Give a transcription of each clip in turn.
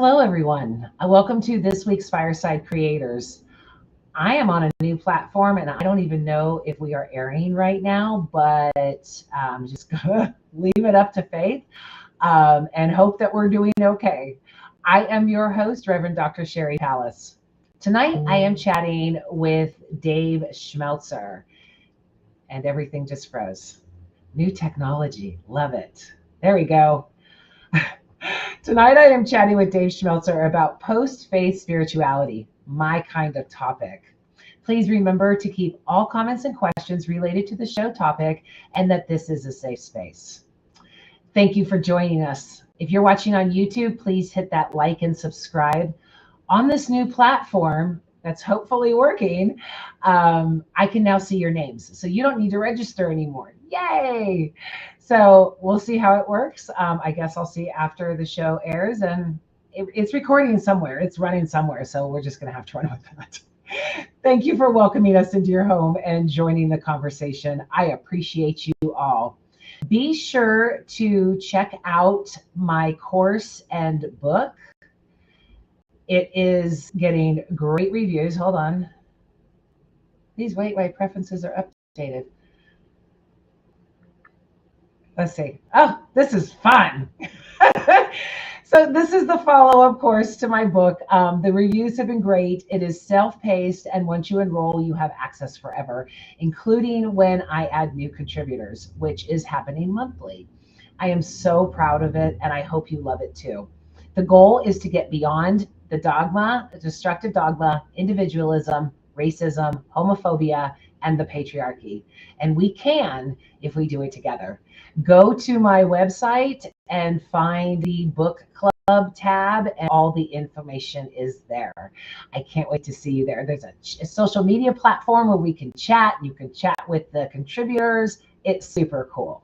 Hello, everyone. Welcome to this week's Fireside Creators. I am on a new platform and I don't even know if we are airing right now, but I'm just going to leave it up to faith and hope that we're doing okay. I am your host, Reverend Dr. Sherry Palace. Tonight, I am chatting with Dave Schmelzer, and everything just froze. New technology, love it. There we go. Tonight, I am chatting with Dave Schmelzer about post-faith spirituality, my kind of topic. Please remember to keep all comments and questions related to the show topic and that this is a safe space. Thank you for joining us. If you're watching on YouTube, please hit that like and subscribe. On this new platform that's hopefully working, I can now see your names. So you don't need to register anymore. Yay! So we'll see how it works. I guess I'll see after the show airs, and it's recording somewhere. It's running somewhere. So we're just going to have to run with that. Thank you for welcoming us into your home and joining the conversation. I appreciate you all. Be sure to check out my course and book. It is getting great reviews. Hold on. Please wait, my preferences are updated. Let's see. Oh, this is fun. So this is the follow-up course to my book. The reviews have been great. It is self-paced, and once you enroll, you have access forever, including when I add new contributors, which is happening monthly. I am so proud of it, and I hope you love it too. The goal is to get beyond the dogma, the destructive dogma, individualism, racism, homophobia, and the patriarchy. And we can if we do it together. Go to my website and find the book club tab, and all the information is there. I can't wait to see you there. There's a social media platform where we can chat. You can chat with the contributors. It's super cool.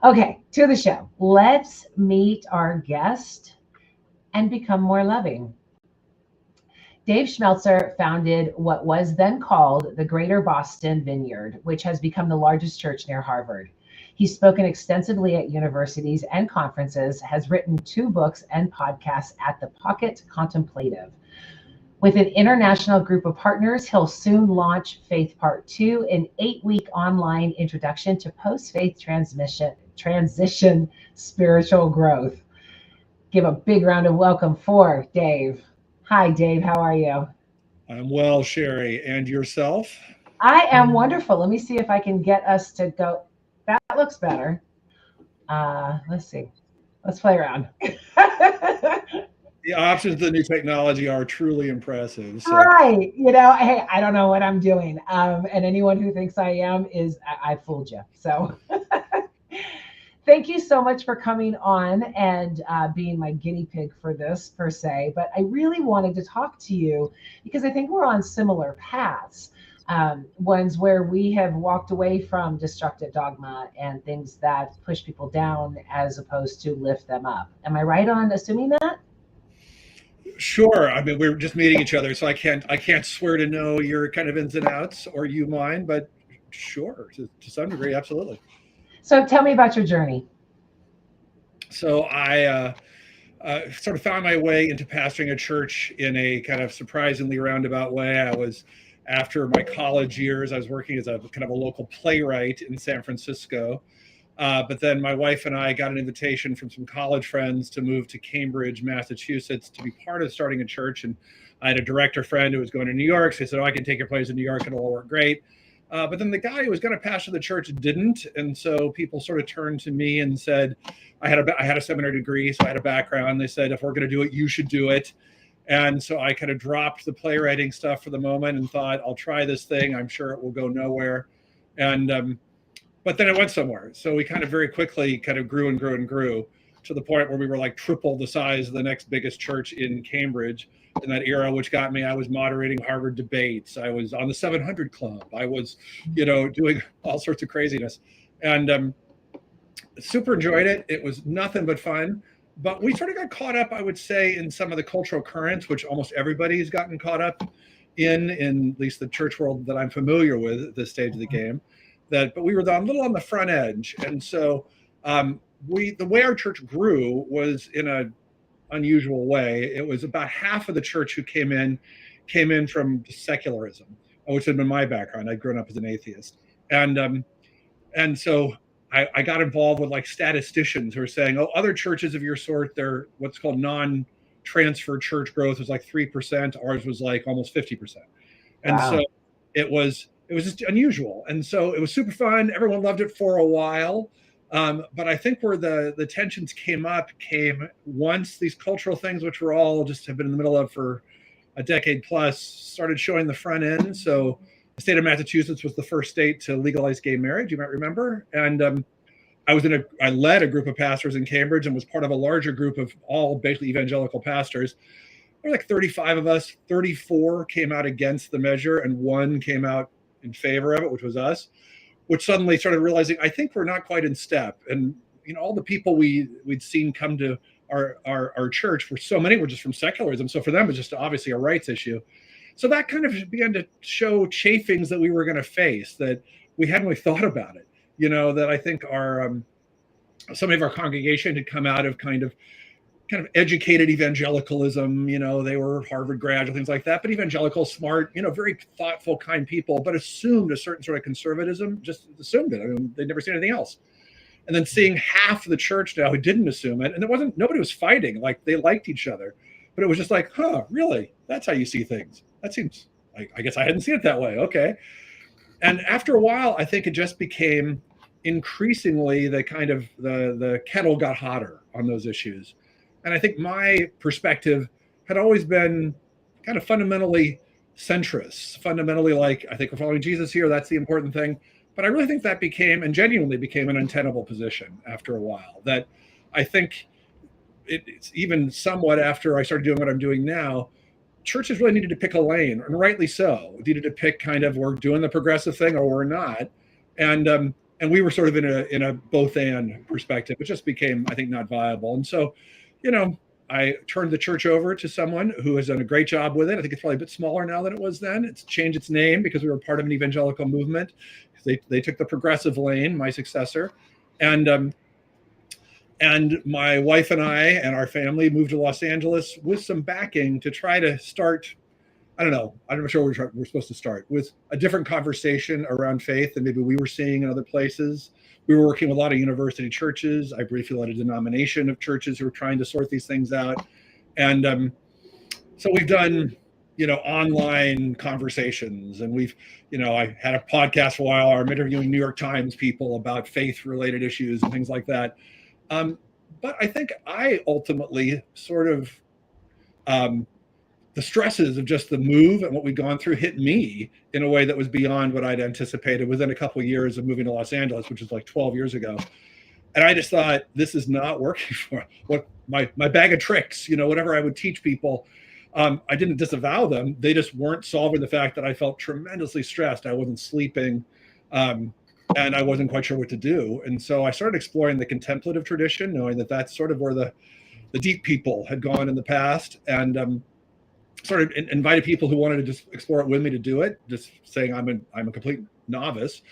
Okay, to the show. Let's meet our guest and become more loving. Dave Schmelzer founded what was then called the Greater Boston Vineyard, which has become the largest church near Harvard. He's spoken extensively at universities and conferences, has written 2 books and podcasts at the Pocket Contemplative. With an international group of partners, he'll soon launch Faith Part 2, an 8-week online introduction to post-faith transition spiritual growth. Give a big round of welcome for Dave. Hi, Dave. How are you? I'm well, Sherry. And yourself? I am wonderful. Let me see if I can get us to go. That looks better. Let's see. Let's play around. The options of the new technology are truly impressive. So. Right. Hey, I don't know what I'm doing. And anyone who thinks I am I fooled you. So thank you so much for coming on and being my guinea pig for this, per se. But I really wanted to talk to you because I think we're on similar paths. Ones where we have walked away from destructive dogma and things that push people down as opposed to lift them up. Am I right on assuming that? Sure. I mean, we're just meeting each other, so I can't swear to know your kind of ins and outs or you mine, but sure, to some degree, absolutely. So tell me about your journey. So I sort of found my way into pastoring a church in a kind of surprisingly roundabout way. After my college years, I was working as a kind of a local playwright in San Francisco. But then my wife and I got an invitation from some college friends to move to Cambridge, Massachusetts to be part of starting a church. And I had a director friend who was going to New York. So he said, "Oh, I can take your place in New York. It'll all work great." But then the guy who was going to pastor the church didn't. And so people sort of turned to me and said, I had a seminary degree, so I had a background. They said, if we're going to do it, you should do it. And so I kind of dropped the playwriting stuff for the moment and thought, I'll try this thing. I'm sure it will go nowhere. And but then it went somewhere. So we kind of very quickly kind of grew and grew and grew to the point where we were like triple the size of the next biggest church in Cambridge in that era, which got me, I was moderating Harvard debates. I was on the 700 Club. I was, doing all sorts of craziness. And super enjoyed it. It was nothing but fun. But we sort of got caught up, I would say, in some of the cultural currents, which almost everybody's gotten caught up in at least the church world that I'm familiar with at this stage of the game. But we were a little on the front edge. And so the way our church grew was in a unusual way. It was about half of the church who came in from secularism, which had been my background. I'd grown up as an atheist, and and so I got involved with like statisticians who were saying, oh, other churches of your sort, they're what's called non-transfer church growth was like 3%. Ours was like almost 50%. And Wow. so it was just unusual. And so it was super fun. Everyone loved it for a while. But I think where the tensions came once these cultural things, which we're all just have been in the middle of for a decade plus, started showing the front end. So the state of Massachusetts was the first state to legalize gay marriage, you might remember. And I led a group of pastors in Cambridge and was part of a larger group of all basically evangelical pastors. There were like 35 of us. 34 came out against the measure and one came out in favor of it, which was us, which suddenly started realizing, I think we're not quite in step. And, all the people we'd seen come to our church, for so many were just from secularism. So for them, it was just obviously a rights issue. So that kind of began to show chafings that we were going to face, that we hadn't really thought about it. That I think some of our congregation had come out of kind of educated evangelicalism. They were Harvard grads or things like that, but evangelical, smart, very thoughtful, kind people, but assumed a certain sort of conservatism, just assumed it. I mean, they'd never seen anything else. And then seeing half the church now who didn't assume it, and nobody was fighting, like they liked each other, but it was just like, huh, really? That's how you see things. That seems, I guess I hadn't seen it that way. Okay. And after a while, I think it just became increasingly the kind of the kettle got hotter on those issues. And I think my perspective had always been kind of fundamentally centrist, fundamentally like, I think we're following Jesus here. That's the important thing. But I really think that became, and genuinely became, an untenable position after a while. That I think it's even somewhat after I started doing what I'm doing now, churches really needed to pick a lane, and rightly so. Needed to pick kind of, we're doing the progressive thing or we're not. And we were sort of in a both and perspective. It just became, I think, not viable. And so, I turned the church over to someone who has done a great job with it. I think it's probably a bit smaller now than it was then. It's changed its name because we were part of an evangelical movement. They took the progressive lane, my successor. And my wife and I and our family moved to Los Angeles with some backing to try to start, I don't know, I'm not sure where we're supposed to start, with a different conversation around faith than maybe we were seeing in other places. We were working with a lot of university churches. I briefly led a denomination of churches who were trying to sort these things out. And so we've done, online conversations, and we've, I had a podcast for a while. I'm interviewing New York Times people about faith-related issues and things like that. But I think I ultimately sort of, the stresses of just the move and what we'd gone through hit me in a way that was beyond what I'd anticipated within a couple of years of moving to Los Angeles, which was like 12 years ago. And I just thought, this is not working for what my bag of tricks, whatever I would teach people. I didn't disavow them. They just weren't solving the fact that I felt tremendously stressed. I wasn't sleeping. And I wasn't quite sure what to do. And so I started exploring the contemplative tradition, knowing that that's sort of where the deep people had gone in the past, and started invited people who wanted to just explore it with me to do it, just saying I'm a complete novice,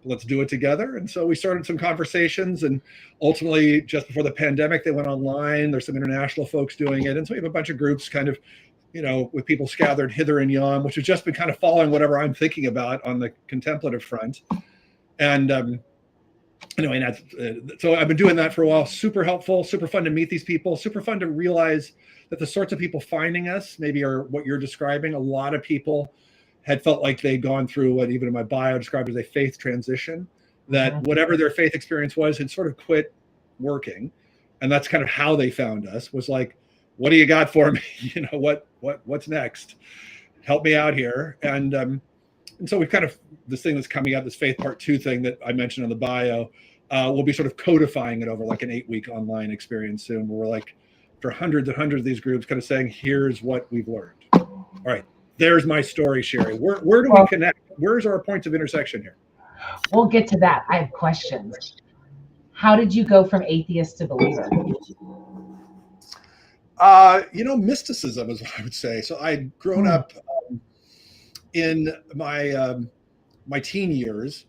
but let's do it together. And so we started some conversations, and ultimately just before the pandemic, they went online. There's some international folks doing it. And so we have a bunch of groups kind of, with people scattered hither and yon, which has just been kind of following whatever I'm thinking about on the contemplative front. And anyway, so I've been doing that for a while. Super helpful, super fun to meet these people, super fun to realize that the sorts of people finding us maybe are what you're describing. A lot of people had felt like they'd gone through what even in my bio described as a faith transition, that whatever their faith experience was had sort of quit working. And that's kind of how they found us, was like, what do you got for me? What's next? Help me out here. And so we've kind of, this thing that's coming out, this Faith Part 2 thing that I mentioned on the bio, we'll be sort of codifying it over like an 8-week online experience soon, where we're like, for hundreds and hundreds of these groups, kind of saying, here's what we've learned. All right, there's my story, Sherry. Where do we connect? Where's our points of intersection here? We'll get to that. I have questions. How did you go from atheist to believer? Mysticism is what I would say. So I'd grown up in my teen years.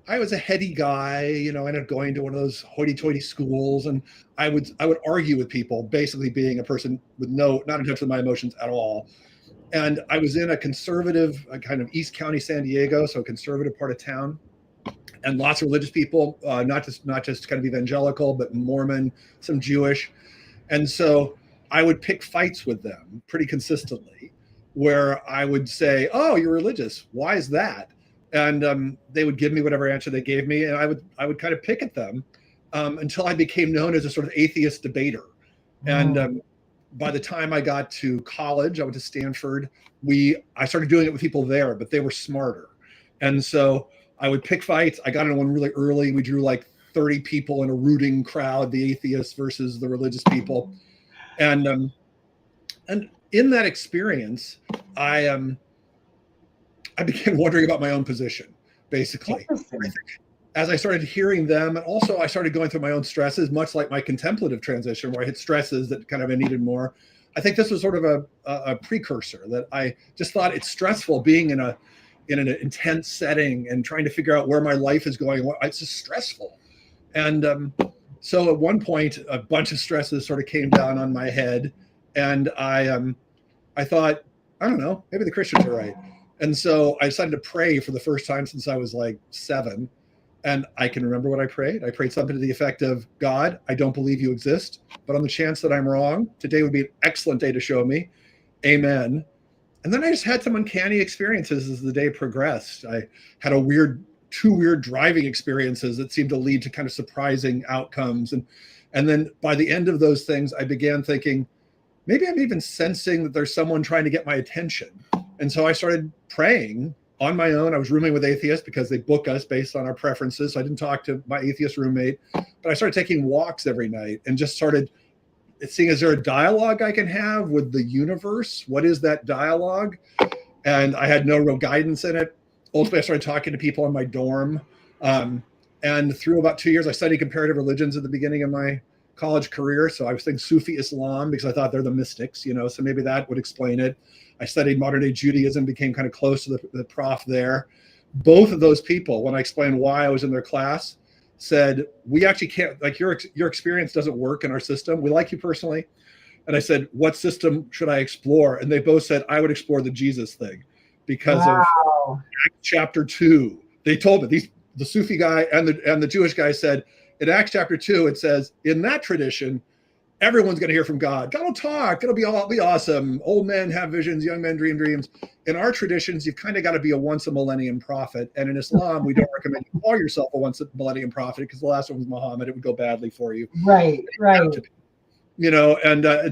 I was a heady guy, ended up going to one of those hoity-toity schools, and I would argue with people, basically being a person with not in touch with my emotions at all. And I was in a conservative kind of East County, San Diego, so a conservative part of town, and lots of religious people, not just kind of evangelical, but Mormon, some Jewish. And so I would pick fights with them pretty consistently, where I would say, "Oh, you're religious. Why is that?" And they would give me whatever answer they gave me, and I would kind of pick at them until I became known as a sort of atheist debater. And by the time I got to college, I went to Stanford. I started doing it with people there, but they were smarter, and so I would pick fights. I got in one really early. We drew like 30 people in a rooting crowd, the atheists versus the religious people. And in that experience, I began wondering about my own position, basically. As I started hearing them, and also I started going through my own stresses, much like my contemplative transition, where I hit stresses that kind of I needed more. I think this was sort of a precursor, that I just thought it's stressful being in an intense setting and trying to figure out where my life is going. It's just stressful. And so at one point, a bunch of stresses sort of came down on my head, and I thought, I don't know, maybe the Christians are right. And so I decided to pray for the first time since I was like 7. And I can remember what I prayed. I prayed something to the effect of, "God, I don't believe you exist, but on the chance that I'm wrong, today would be an excellent day to show me. Amen." And then I just had some uncanny experiences as the day progressed. I had two weird driving experiences that seemed to lead to kind of surprising outcomes. And then by the end of those things, I began thinking, maybe I'm even sensing that there's someone trying to get my attention. And so I started praying on my own. I was rooming with atheists because they book us based on our preferences. So I didn't talk to my atheist roommate, but I started taking walks every night and just started seeing, is there a dialogue I can have with the universe? What is that dialogue? And I had no real guidance in it. Ultimately, I started talking to people in my dorm. And through about 2 years, I studied comparative religions at the beginning of my college career. So I was thinking Sufi Islam because I thought they're the mystics, so maybe that would explain it. I studied modern day Judaism, became kind of close to the prof there. Both of those people, when I explained why I was in their class, said, "We actually can't, like your experience doesn't work in our system. We like you personally." And I said, "What system should I explore?" And they both said, "I would explore the Jesus thing because of Acts chapter 2. They told me, the Sufi guy and the Jewish guy said, in Acts chapter 2, it says, in that tradition, everyone's going to hear from God. God will talk. It'll be awesome. Old men have visions. Young men dream dreams. In our traditions, you've kind of got to be a once a millennium prophet. And in Islam, we don't recommend you call yourself a once a millennium prophet because the last one was Muhammad. It would go badly for you. Right. And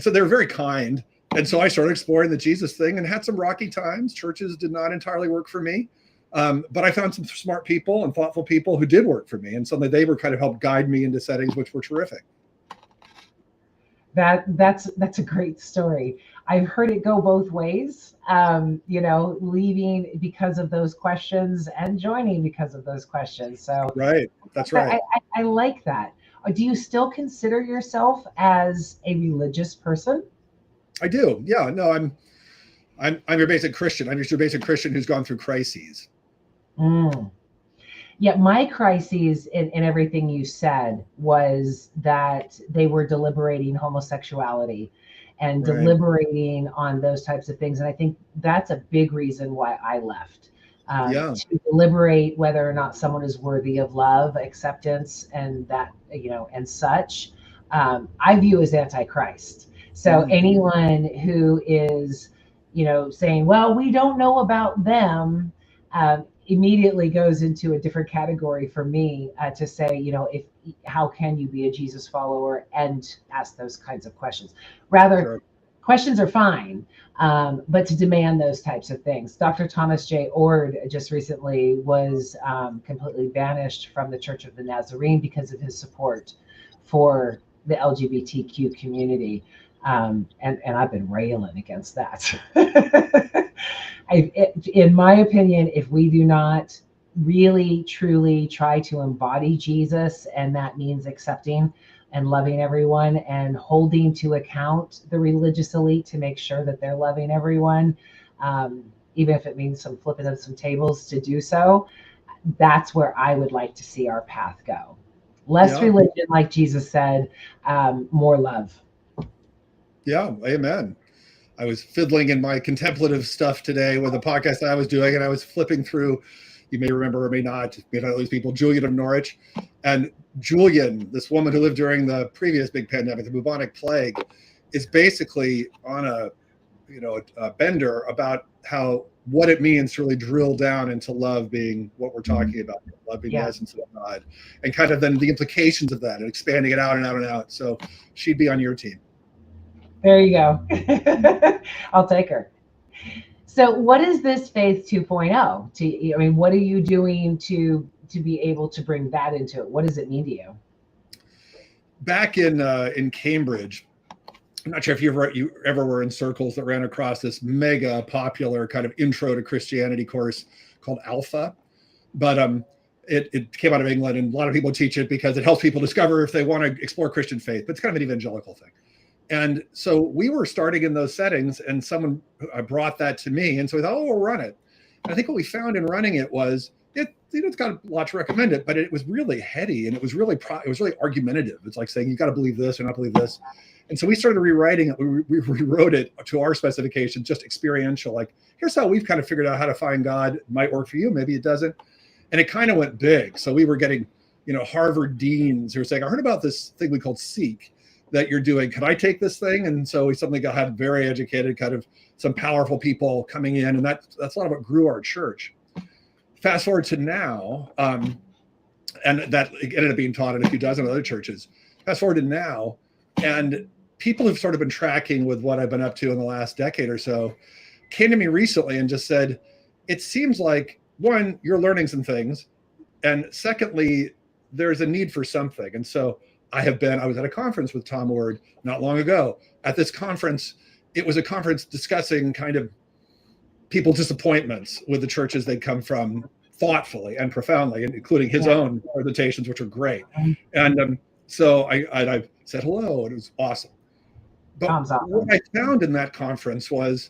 so they were very kind. And so I started exploring the Jesus thing and had some rocky times. Churches did not entirely work for me. But I found some smart people and thoughtful people who did work for me. And suddenly they were kind of helped guide me into settings which were terrific. That's a great story. I've heard it go both ways, leaving because of those questions and joining because of those questions. So right. That's right. I like that. Do you still consider yourself as a religious person? I do. Yeah, no, I'm your basic Christian. I'm just your basic Christian who's gone through crises. Yeah, my crises in everything you said was that they were deliberating homosexuality and deliberating on those types of things. And I think that's a big reason why I left. To deliberate whether or not someone is worthy of love, acceptance, and that, and such, I view as antichrist. So anyone who is, saying, well, we don't know about them, immediately goes into a different category for me, to say, how can you be a Jesus follower and ask those kinds of questions? Rather, questions are fine, but to demand those types of things. Dr. Thomas J. Ord just recently was completely banished from the Church of the Nazarene because of his support for the LGBTQ community. And I've been railing against that. In my opinion, if we do not really, truly try to embody Jesus, and that means accepting and loving everyone and holding to account the religious elite to make sure that they're loving everyone, even if it means some flipping of some tables to do so, That's where I would like to see our path go. Less Yeah. religion, like Jesus said, more love. Yeah. Amen. I was fiddling in my contemplative stuff today with the podcast I was doing, and I was flipping through. You may remember or may not, you know, these people, Julian of Norwich. And Julian, this woman who lived during the previous big pandemic, the bubonic plague, is basically on a bender about how what it means to really drill down into love being what we're talking about, love being the Yeah. essence of God, and kind of then the implications of that and expanding it out and out and out. So she'd be on your team. There you go. I'll take her. So what is this Faith 2.0? I mean, what are you doing to be able to bring that into it? What does it mean to you? Back in Cambridge, I'm not sure if you ever were in circles that ran across this mega popular kind of intro to Christianity course called Alpha, but it came out of England, and a lot of people teach it because it helps people discover if they want to explore Christian faith. But it's kind of an evangelical thing. And so we were starting in those settings, and someone brought that to me, and so we thought, oh, we'll run it. And I think what we found in running it was it's got a lot to recommend it, but it was really heady, and it was really argumentative. It's like saying you got to believe this or not believe this. And so we started rewriting it. We rewrote it to our specifications, just experiential. Like, here's how we've kind of figured out how to find God. It might work for you, maybe it doesn't. And it kind of went big. So we were getting, Harvard deans who were saying, I heard about this thing we called Seek that you're doing. Could I take this thing? And so we suddenly had very educated, kind of some powerful people coming in, and that's a lot of what grew our church. Fast forward to now, and that ended up being taught in a few dozen other churches. Fast forward to now, and people who've sort of been tracking with what I've been up to in the last decade or so came to me recently and just said, it seems like, one, you're learning some things, and secondly, there's a need for something. And so I was at a conference with Tom Ward not long ago. At this conference, it was a conference discussing kind of people's disappointments with the churches they'd come from thoughtfully and profoundly, including his own presentations, which are great. And so I said hello, and it was awesome. But what I found in that conference was,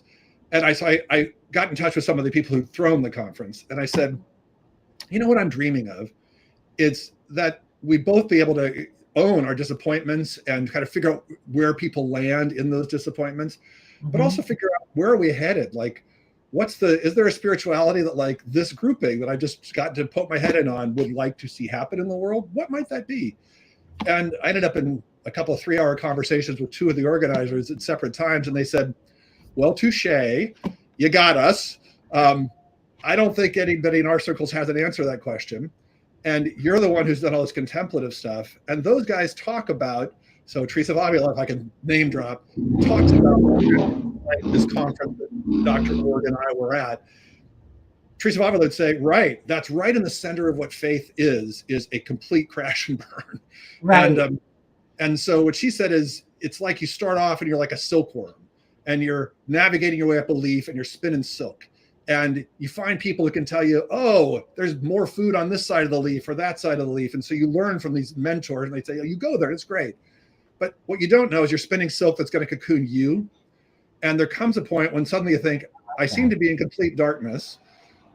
and I got in touch with some of the people who'd thrown the conference, and I said, you know what I'm dreaming of? It's that we both be able to own our disappointments and kind of figure out where people land in those disappointments, but also figure out where are we headed? Like, is there a spirituality that, like, this grouping that I just got to poke my head in on would like to see happen in the world? What might that be? And I ended up in a couple of 3-hour conversations with two of the organizers at separate times, and they said, well, touche, you got us. I don't think anybody in our circles has an answer to that question. And you're the one who's done all this contemplative stuff. And those guys talk about, so Teresa of Avila, if I can name drop, talks about this conference that Dr. Ward and I were at. Teresa of Avila would say, right, that's right in the center of what faith is a complete crash and burn. Right. And so what she said is, it's like you start off and you're like a silkworm, and you're navigating your way up a leaf, and you're spinning silk. And you find people who can tell you, oh, there's more food on this side of the leaf or that side of the leaf. And so you learn from these mentors, and they say, oh, you go there, it's great. But what you don't know is you're spinning silk that's going to cocoon you. And there comes a point when suddenly you think, I seem to be in complete darkness.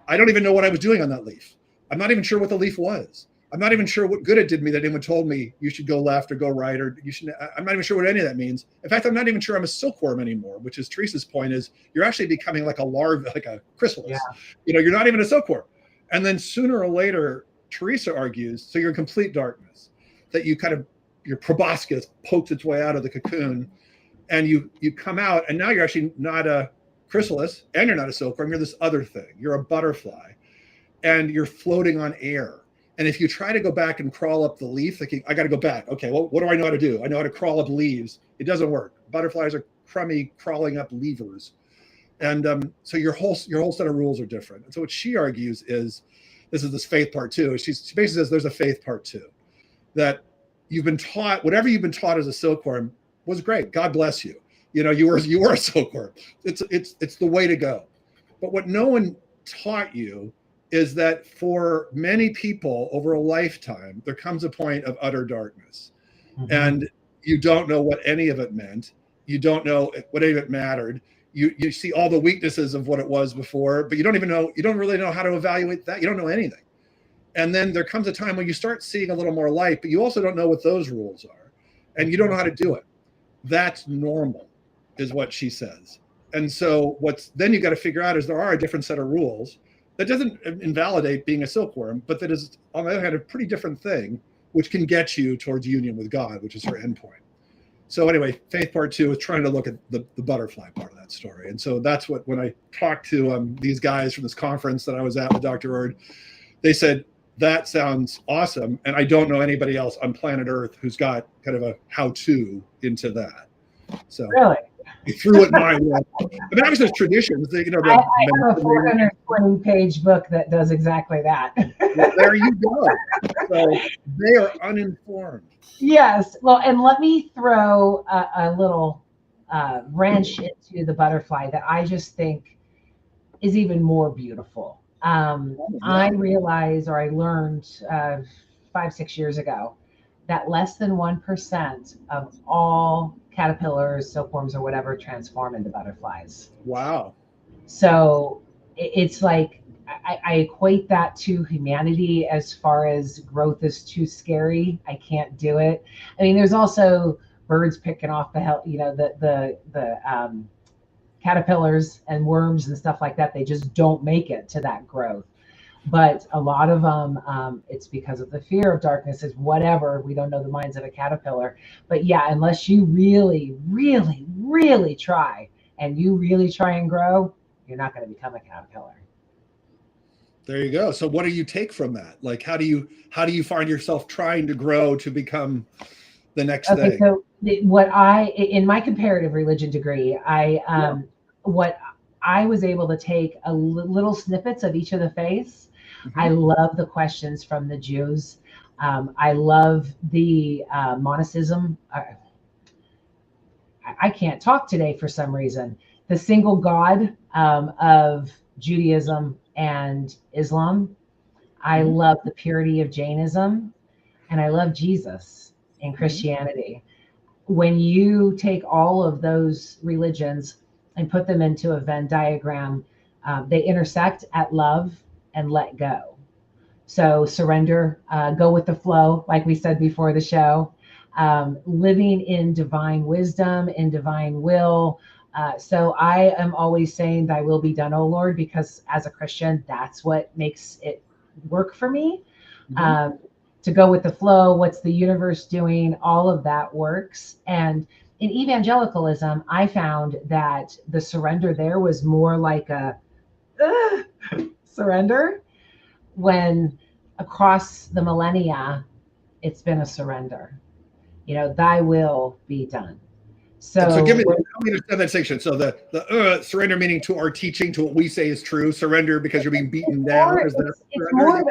I don't even know what I was doing on that leaf. I'm not even sure what the leaf was. I'm not even sure what good it did me that anyone told me you should go left or go right, or I'm not even sure what any of that means. In fact, I'm not even sure I'm a silkworm anymore, which is Teresa's point, is you're actually becoming like a larva, like a chrysalis. Yeah. You're not even a silkworm. And then sooner or later, Teresa argues, so you're in complete darkness, that your proboscis pokes its way out of the cocoon, and you come out, and now you're actually not a chrysalis, and you're not a silkworm, you're this other thing. You're a butterfly, and you're floating on air. And if you try to go back and crawl up the leaf, thinking, I got to go back. Okay, well, what do I know how to do? I know how to crawl up leaves. It doesn't work. Butterflies are crummy, crawling up levers. And so your whole set of rules are different. And so what she argues is, this faith part two. She basically says there's a faith part two, that you've been taught, whatever you've been taught as a silkworm was great. God bless you. You were a silkworm. It's the way to go. But what no one taught you is that for many people over a lifetime, there comes a point of utter darkness. Mm-hmm. And you don't know what any of it meant. You don't know what any of it mattered. You see all the weaknesses of what it was before, but you don't really know how to evaluate that. You don't know anything. And then there comes a time when you start seeing a little more light, but you also don't know what those rules are, and you don't know how to do it. That's normal, is what she says. And so then you got to figure out is there are a different set of rules that doesn't invalidate being a silkworm, but that is, on the other hand, a pretty different thing, which can get you towards union with God, which is her endpoint. So anyway, faith part 2 is trying to look at the butterfly part of that story. And so that's what, when I talked to these guys from this conference that I was at with Dr. Ord, they said, that sounds awesome. And I don't know anybody else on planet Earth who's got kind of a how-to into that. So Really? he threw it my way. I mean, obviously there's traditions. I have a 420-page book that does exactly that. Well, there you go. So they are uninformed. Yes. Well, and let me throw a little wrench into the butterfly that I just think is even more beautiful. I realized, or I learned 5-6 years ago, that less than 1% of all caterpillars, silkworms, or whatever transform into butterflies. Wow. So it's like, I equate that to humanity as far as growth is too scary. I can't do it. I mean, there's also birds picking off the caterpillars and worms and stuff like that. They just don't make it to that growth. But a lot of them, it's because of the fear of darkness, is whatever. We don't know the minds of a caterpillar. But yeah, unless you really, really, really try, and you really try and grow, you're not going to become a caterpillar. There you go. So what do you take from that? Like, how do you find yourself trying to grow to become the next thing? So in my comparative religion degree, what I was able to take little snippets of each of the faiths. Mm-hmm. I love the questions from the Jews. I love the monotheism. I can't talk today for some reason. The single God of Judaism and Islam. I love the purity of Jainism, and I love Jesus in Christianity. When you take all of those religions and put them into a Venn diagram, they intersect at love and let go. So surrender, go with the flow, like we said before the show, living in divine wisdom, in divine will. So I am always saying, thy will be done, O Lord, because as a Christian, that's what makes it work for me. Mm-hmm. To go with the flow, what's the universe doing, all of that works. And in evangelicalism, I found that the surrender there was more like a surrender, when across the millennia, it's been a surrender. Thy will be done. So give me, help me understand that section. So the surrender meaning to our teaching, to what we say is true. Surrender because you're being beaten down. It's more of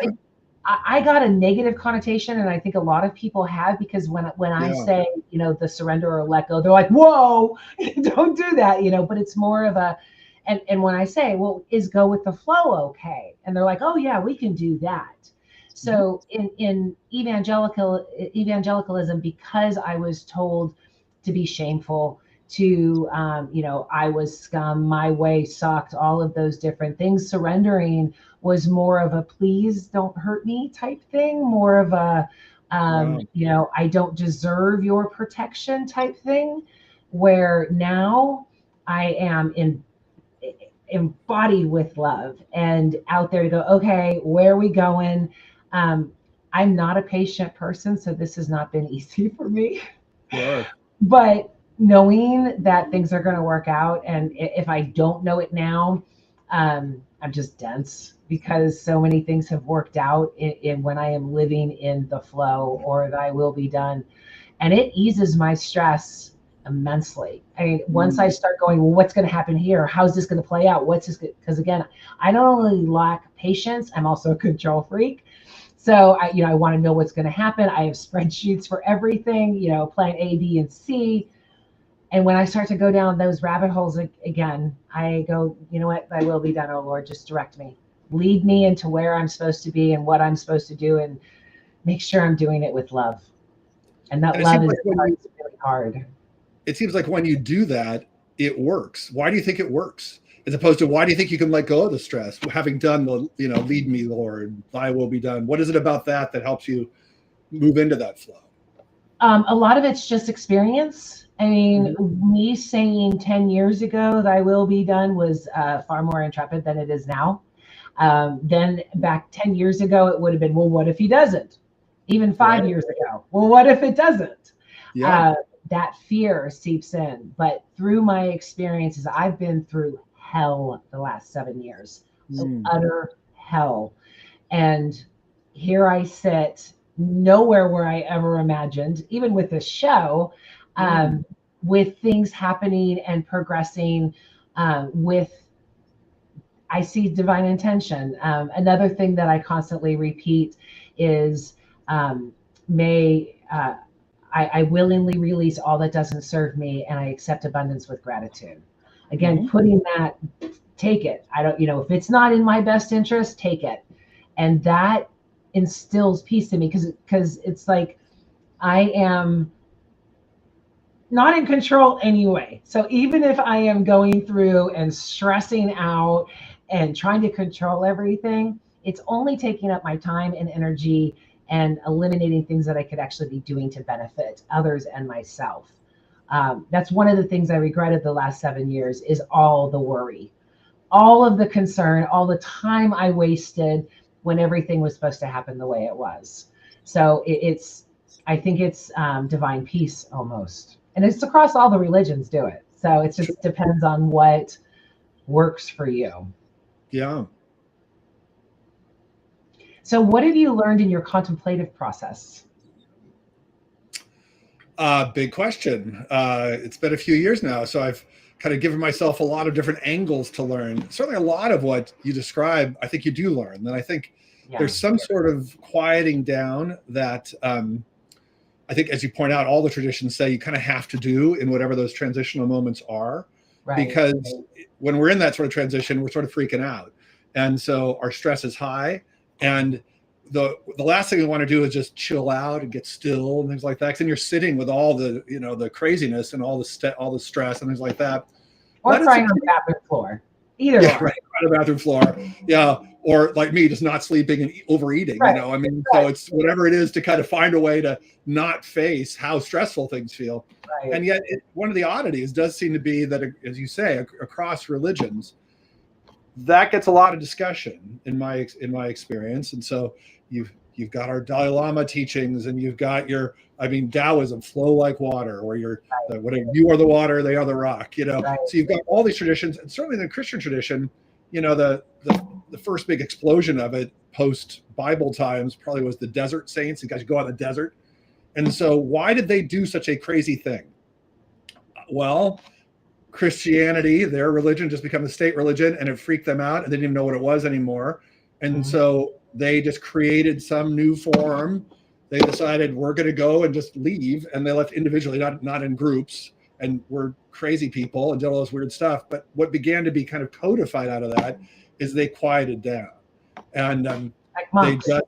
I got a negative connotation, and I think a lot of people have, because when I say, the surrender or let go, they're like, whoa, don't do that, but it's more of a, and when I say, well, is go with the flow okay? And they're like, oh yeah, we can do that. So in evangelicalism, because I was told to be shameful, to, I was scum, my way sucked, all of those different things, surrendering was more of a please don't hurt me type thing, more of a, I don't deserve your protection type thing, where now I am embodied with love and out there to go, okay, where are we going? I'm not a patient person, so this has not been easy for me. Sure. But knowing that things are going to work out, and if I don't know it now, I'm just dense, because so many things have worked out in when I am living in the flow, or thy will be done, and it eases my stress immensely. I mean, once I start going, well, what's going to happen here? How's this going to play out? What's this? Because again, I not only lack patience, I'm also a control freak. So I want to know what's going to happen. I have spreadsheets for everything, plan A, B, and C. And when I start to go down those rabbit holes again, I go, you know what? Thy will be done, oh Lord, just direct me. Lead me into where I'm supposed to be and what I'm supposed to do, and make sure I'm doing it with love. And that love is really hard. It seems like when you do that, it works. Why do you think it works? as opposed to why do you think you can let go of the stress? Having done the, lead me, Lord, thy will be done. What is it about that helps you move into that flow? A lot of it's just experience. I mean, me saying 10 years ago, thy will be done was far more intrepid than it is now. Then back 10 years ago, it would have been, well, what if he doesn't? Even 5 years ago, well, what if it doesn't? Yeah. That fear seeps in. But through my experiences, I've been through hell the last 7 years, utter hell. And here I sit, nowhere where I ever imagined, even with this show, with things happening and progressing, I see divine intention. Another thing that I constantly repeat is, I willingly release all that doesn't serve me, and I accept abundance with gratitude. Again, putting that, take it. I don't, if it's not in my best interest, take it. And that instills peace in me because it's like I am not in control anyway. So even if I am going through and stressing out and trying to control everything, it's only taking up my time and energy and eliminating things that I could actually be doing to benefit others and myself. That's one of the things I regretted the last 7 years is all the worry, all of the concern, all the time I wasted when everything was supposed to happen the way it was. So I think it's divine peace almost. And it's across all the religions do it. So it just depends on what works for you. Yeah. So what have you learned in your contemplative process? Big question. It's been a few years now, so I've kind of given myself a lot of different angles to learn. Certainly a lot of what you describe, I think you do learn. And I think there's some sort of quieting down that I think, as you point out, all the traditions say you kind of have to do in whatever those transitional moments are. Right. Because when we're in that sort of transition, we're sort of freaking out. And so our stress is high. And the last thing we want to do is just chill out and get still and things like that. Because then you're sitting with all the, the craziness and all the stress and things like that. Or crying on the bathroom floor. Either one. Right, on the bathroom floor. Yeah. Or like me, just not sleeping and overeating, I mean, so it's whatever it is to kind of find a way to not face how stressful things feel. Right. And yet one of the oddities does seem to be that, as you say, across religions, that gets a lot of discussion in my experience. And so you've got our Dalai Lama teachings, and you've got Taoism, flow like water, where whatever, you are the water, they are the rock, Right. So you've got all these traditions, and certainly the Christian tradition, the first big explosion of it post Bible times probably was the desert saints. You guys go out in the desert. And so why did they do such a crazy thing? Well, Christianity, their religion, just became the state religion, and it freaked them out, and they didn't even know what it was anymore. And so they just created some new form. They decided we're going to go and just leave, and they left individually, not in groups, and we're crazy people and did all this weird stuff. But what began to be kind of codified out of that is they quieted down. And they just,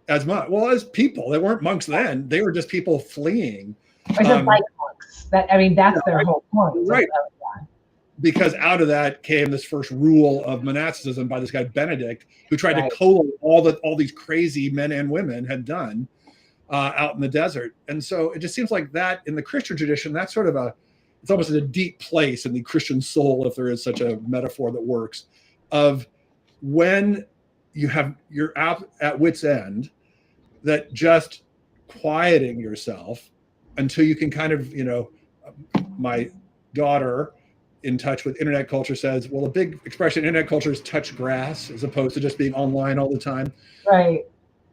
as people, they weren't monks then. They were just people fleeing. Or like monks. That's their whole point. Right. Because out of that came this first rule of monasticism by this guy Benedict, who tried to collate all these crazy men and women had done out in the desert. And so it just seems like that in the Christian tradition, that's sort of it's almost a deep place in the Christian soul, if there is such a metaphor that works, of when you're out at wit's end, that just quieting yourself until you can kind of, my daughter in touch with internet culture says, well, a big expression in internet culture is touch grass, as opposed to just being online all the time. Right.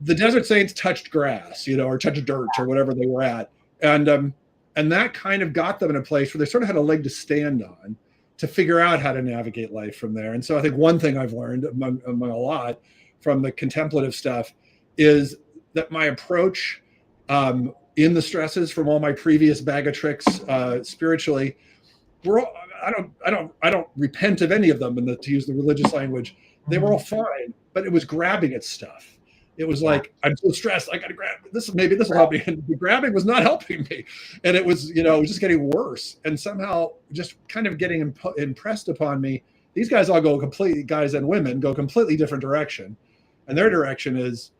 The desert saints touched grass, or touched dirt or whatever they were at. And that kind of got them in a place where they sort of had a leg to stand on to figure out how to navigate life from there. And so I think one thing I've learned among a lot from the contemplative stuff is that my approach in the stresses from all my previous bag of tricks spiritually, I don't repent of any of them, to use the religious language. They were all fine, but it was grabbing at stuff. It was like, I'm so stressed, I got to grab this. Maybe this will help me. And the grabbing was not helping me. And it was, it was just getting worse. And somehow just kind of getting impressed upon me, These guys all go completely, guys and women go completely different direction. And their direction is,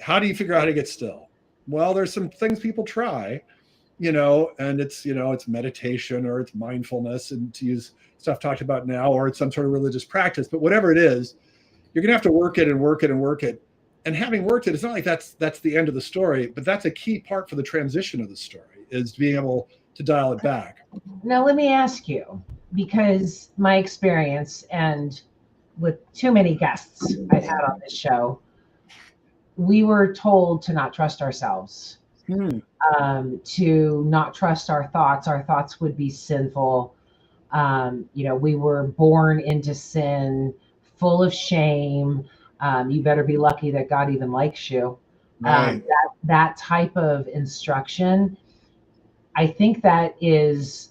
how do you figure out how to get still? Well, there's some things people try, and it's meditation or it's mindfulness, and to use stuff talked about now, or it's some sort of religious practice. But whatever it is, you're going to have to work it and work it and work it. And having worked it, it's not like that's the end of the story, but that's a key part for the transition of the story, is being able to dial it back. Now, let me ask you, because my experience and with too many guests I've had on this show, we were told to not trust ourselves, to not trust our thoughts. Our thoughts would be sinful. We were born into sin, full of shame. You better be lucky that God even likes you. Right. That type of instruction, I think that is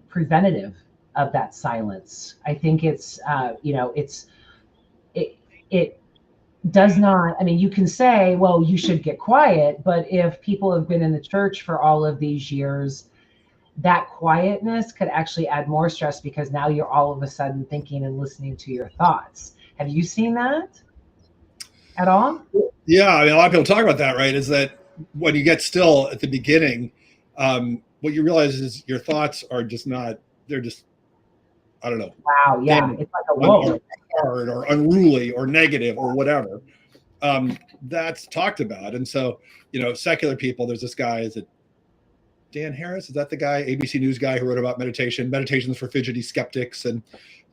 preventative of that silence. I think it does not, I mean, you can say, well, you should get quiet, but if people have been in the church for all of these years, that quietness could actually add more stress, because now you're all of a sudden thinking and listening to your thoughts. Have you seen that at all? Yeah, I mean, a lot of people talk about that, right? Is that when you get still at the beginning, what you realize is your thoughts are just not, they're just, I don't know. Wow, yeah, it's like a wolf. Hard or unruly or negative or whatever. That's talked about. And so, secular people, there's this guy, is it Dan Harris? Is that the guy, ABC News guy who wrote about meditations for fidgety skeptics and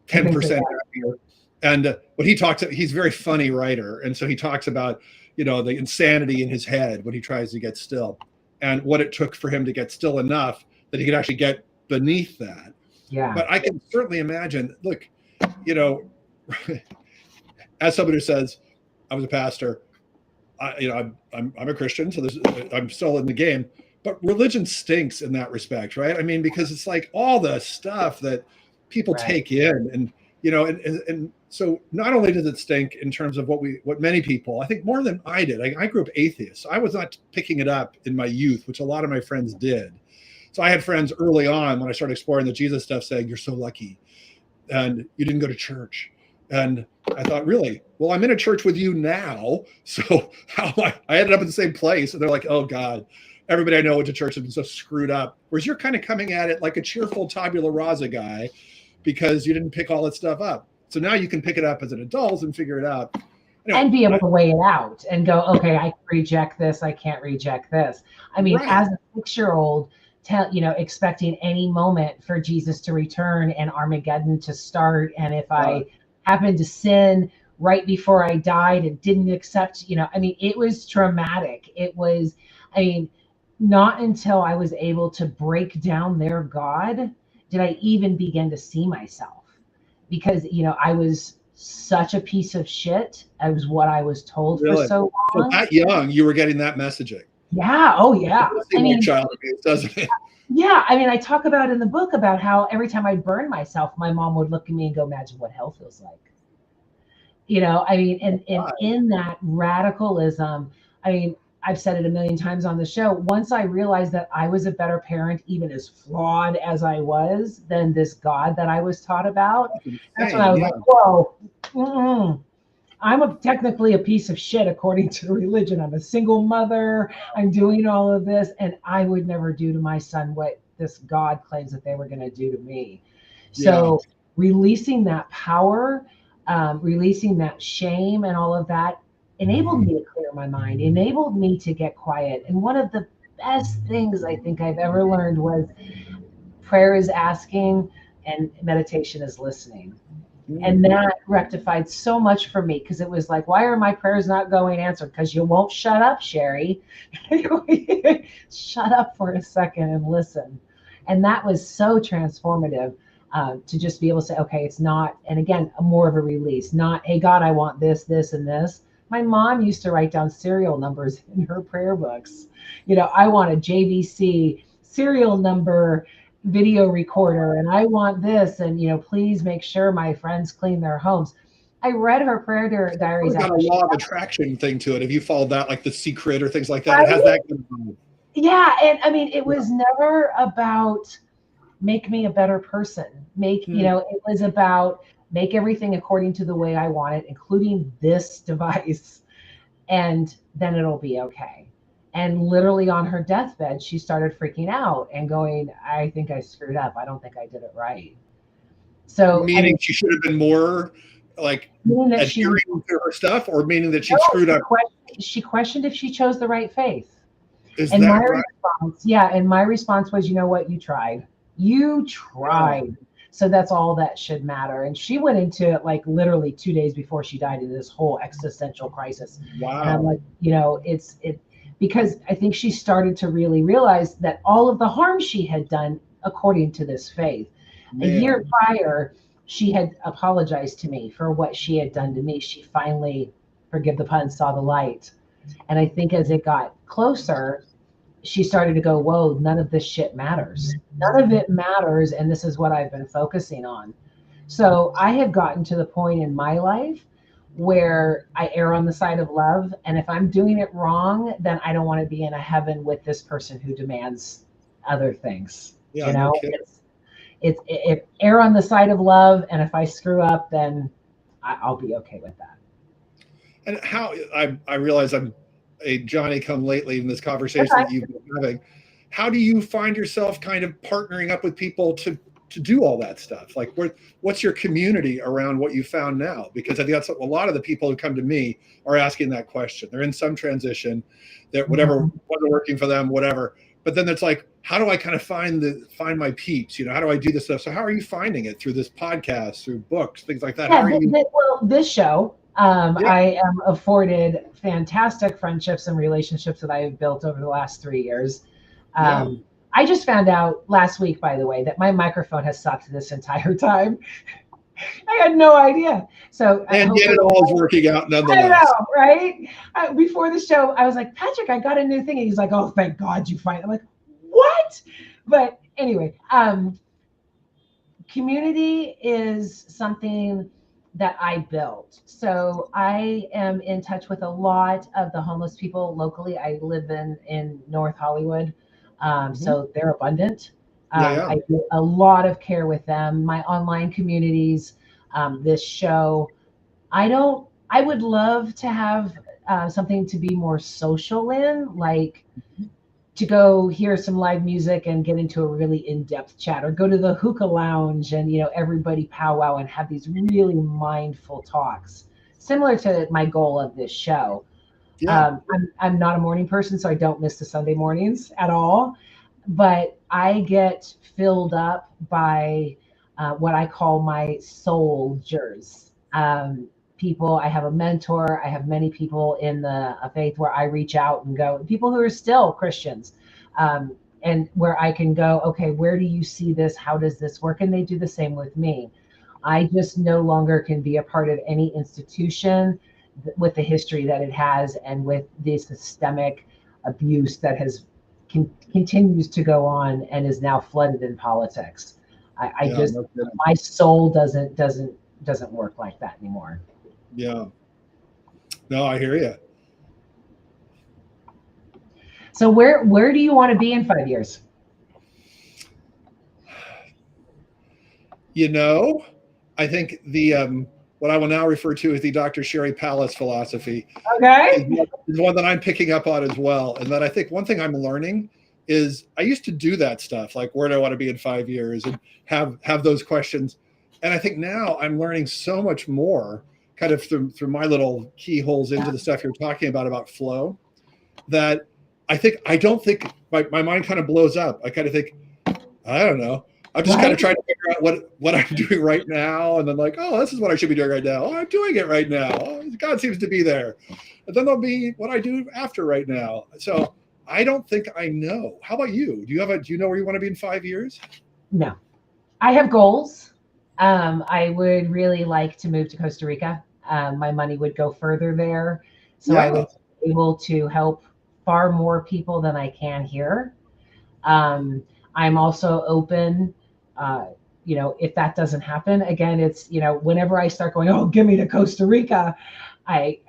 10% happier? And what he talks, he's a very funny writer. And so he talks about, the insanity in his head when he tries to get still, and what it took for him to get still enough that he could actually get beneath that. Yeah. But I can certainly imagine, look, as somebody who says, I was a pastor, I'm a Christian, so I'm still in the game, but religion stinks in that respect, right? I mean, because it's like all the stuff that people take in, and and so not only does it stink in terms of what many people, I think more than I did. I grew up atheist, so I was not picking it up in my youth, which a lot of my friends did. So I had friends early on when I started exploring the Jesus stuff saying, "You're so lucky, and you didn't go to church." And I thought, really? Well, I'm in a church with you now, so how am I ended up in the same place, and they're like, "Oh God, everybody I know went to church has been so screwed up." Whereas you're kind of coming at it like a cheerful tabula rasa guy, because you didn't pick all that stuff up. So now you can pick it up as an adult and figure it out. And be able to weigh it out and go, okay, I can reject this, I can't reject this. I mean, as a 6-year-old, expecting any moment for Jesus to return and Armageddon to start, and if I happened to sin right before I died and didn't accept, it was traumatic. It was, not until I was able to break down their God did I even begin to see myself, because, I was such a piece of shit. I was what I was told for so long. So that young, you were getting that messaging. Yeah. Oh yeah. Child abuse, doesn't it? Yeah. I talk about in the book about how every time I burned myself, my mom would look at me and go, "Imagine what hell feels like." And in that radicalism, I've said it a million times on the show. Once I realized that I was a better parent, even as flawed as I was, than this God that I was taught about, that's when I was like, whoa, I'm technically a piece of shit according to religion. I'm a single mother. I'm doing all of this, and I would never do to my son what this God claims that they were going to do to me. So releasing that power, releasing that shame and all of that enabled me to clear my mind, enabled me to get quiet. And one of the best things I think I've ever learned was prayer is asking and meditation is listening. And that rectified so much for me, because it was like, why are my prayers not going answered? Because you won't shut up, Sherry. Shut up for a second and listen. And that was so transformative, to just be able to say, okay, it's not, and again, more of a release, not, hey, God, I want this, this, and this. My mom used to write down serial numbers in her prayer books. I want a JVC serial number video recorder, and I want this, and please make sure my friends clean their homes. I read her prayer diaries. It's got a law of attraction thing to it. If you followed that, like The Secret or things like that, it has that kind of. Yeah, and it was never about make me a better person. It was about make everything according to the way I want it, including this device, and then it'll be okay. And literally on her deathbed, she started freaking out and going, I think I screwed up. I don't think I did it right. So, I Meaning mean, she should have been more like meaning that she, adhering to her stuff, or meaning that she'd no, screwed up. she questioned if she chose the right faith. Is And my that right? response, yeah, and my response was, you know what, you tried. You Yeah. tried. So that's all that should matter. And she went into it like literally 2 days before she died into this whole existential crisis. And I'm Wow. like, it because I think she started to really realize that all of the harm she had done according to this faith. A year Man. prior, she had apologized to me for what she had done to me. She finally, forgive the pun, saw the light. And I think as it got closer, she started to go, whoa, none of this shit matters. None of it matters. And this is what I've been focusing on. So I have gotten to the point in my life where I err on the side of love. And if I'm doing it wrong, then I don't want to be in a heaven with this person who demands other things. Yeah, You no know, kidding. it's err on the side of love. And if I screw up, then I'll be okay with that. And how I realize I'm a Johnny come lately in this conversation Okay. that you've been having. How do you find yourself kind of partnering up with people to do all that stuff? Like, what's your community around what you found now? Because I think that's a lot of the people who come to me are asking that question. They're in some transition, that whatever Mhm. wasn't working for them, whatever. But then it's like, how do I kind of find my peeps? How do I do this stuff? So how are you finding it through this podcast, through books, things like that? How Yeah, are you? well, this show, Yeah, I am afforded fantastic friendships and relationships that I have built over the last 3 years. yeah. I just found out last week, by the way, that my microphone has sucked this entire time. I had no idea. So And yet it hopefully, all is working out I nonetheless. know, right? Before the show, I was like, Patrick, I got a new thing. And he's like, oh, thank God you find it. I'm like, what? But anyway, community is something that I built. So I am in touch with a lot of the homeless people locally. I live in North Hollywood, Mhm. so they're abundant. Yeah, yeah. I do a lot of care with them. My online communities, this show. I would love to have something to be more social in, like to go hear some live music and get into a really in-depth chat, or go to the hookah lounge and everybody powwow and have these really mindful talks, similar to my goal of this show. Yeah. I'm not a morning person, so I don't miss the Sunday mornings at all, but I get filled up by what I call my soldiers. People, I have a mentor. I have many people in the faith where I reach out and go, people who are still Christians, and where I can go, okay, where do you see this? How does this work? And they do the same with me. I just no longer can be a part of any institution with the history that it has and with the systemic abuse that continues to go on and is now flooded in politics. I Yeah, just, no kidding. my soul doesn't work like that anymore. Yeah. No, I hear you. So where do you want to be in 5 years? You know, I think the what I will now refer to as the Dr. Sherry Palace philosophy is Okay. one that I'm picking up on as well. And that I think one thing I'm learning is I used to do that stuff, like where do I want to be in 5 years, and have those questions. And I think now I'm learning so much more kind of through my little keyholes into the stuff you're talking about flow, that I don't think my mind kind of blows up. I kind of think, I don't know. I'm just kind Right. of trying to figure out what I'm doing right now, and then like, oh, this is what I should be doing right now. Oh, I'm doing it right now. Oh, God seems to be there, and then there'll be what I do after right now. So I don't think I know. How about you? Do you know where you want to be in 5 years? No, I have goals. I would really like to move to Costa Rica. My money would go further there, so I Yeah. would be able to help far more people than I can here. Um, I'm also open. Uh, if that doesn't happen, again, it's whenever I start going, oh, give me to Costa Rica, I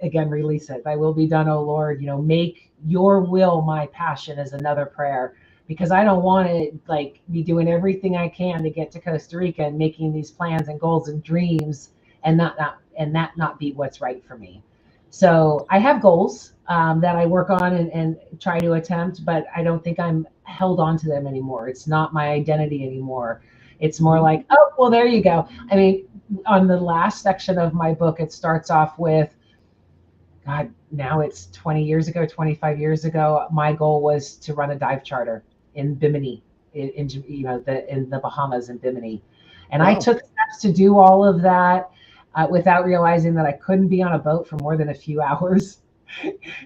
again release it. Thy will be done, oh Lord. Make your will my passion is another prayer because I don't want to like be doing everything I can to get to Costa Rica and making these plans and goals and dreams and that not be what's right for me. So I have goals that I work on and try to attempt, but I don't think I'm held on to them anymore. It's not my identity anymore. It's more like, oh, well, there you go. I mean, on the last section of my book, it starts off with, God, now it's 20 years ago, 25 years ago. My goal was to run a dive charter in Bimini, in the Bahamas in Bimini, and I Wow. took steps to do all of that without realizing that I couldn't be on a boat for more than a few hours,